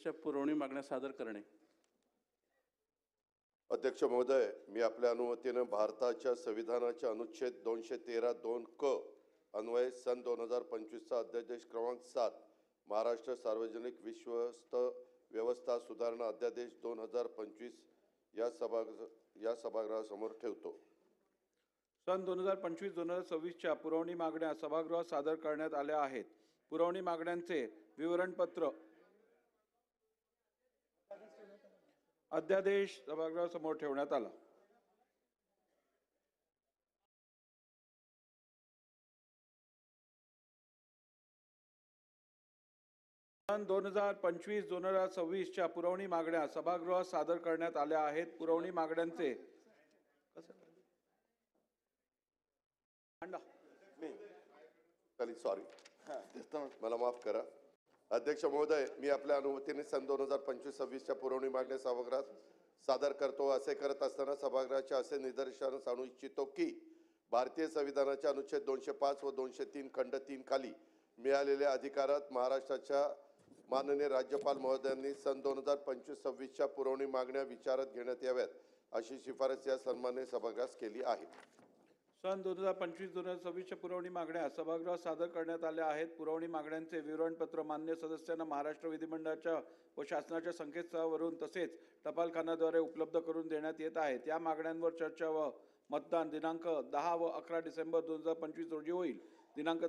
26च्या पुरवणी मागण्या सादर करणे. अध्यक्ष महोदय, मी आपल्या अनुमतीने भारताच्या संविधानाच्या अनुच्छेद 213(2) क अन्वये सन 2025 चा अध्यादेश क्रमांक 7 महाराष्ट्र सार्वजनिक विश्वस्त व्यवस्था सुधारणा अध्यादेश 2025 या सभागृहासमोर ठेवतो. सन 2025-2026 च्या पुरवणी मागण्या सभागृहात सादर करण्यात आल्या आहेत. पुरवणी मागण्यांचे विवरणपत्र अध्यादेश सभागृहासमोर ठेवण्यात आला. सन 2025-2026 च्या पुरवणी मागण्या सभागृहात सादर करण्यात आल्या आहेत. पुरवणी मागण्यांचे सॉरी, मला माफ करा. अध्यक्ष महोदय, मी आपल्या अनुमतीने सन 2025-26 च्या पुरवणी मागण्या सभागृहात सादर करतो. असे करत असताना सभागृहाच्या असे निदर्शनास आणू इच्छितो की भारतीय संविधानाच्या अनुच्छेद 205 व 203 खंड 3 खाली मिळालेल्या अधिकारात महाराष्ट्राच्या माननीय राज्यपाल महोदयांनी सन 2025-26 च्या पुरवणी मागण्या विचारात घेण्यात याव्यात अशी शिफारस या सन्माननीय सभागृहास केली आहे. सन 2025-2026 च्या पुरवणी मागण्या सभागृहात सादर करण्यात आल्या आहेत. पुरवणी मागण्यांचे विवरणपत्र मान्य सदस्यांना महाराष्ट्र विधिमंडळाच्या व शासनाच्या संकेतस्थळावरून तसेच टपालखान्याद्वारे उपलब्ध करून देण्यात येत आहेत. या मागण्यांवर चर्चा व मतदान दिनांक 10 व 11 डिसेंबर 2025 रोजी होईल. दिनांक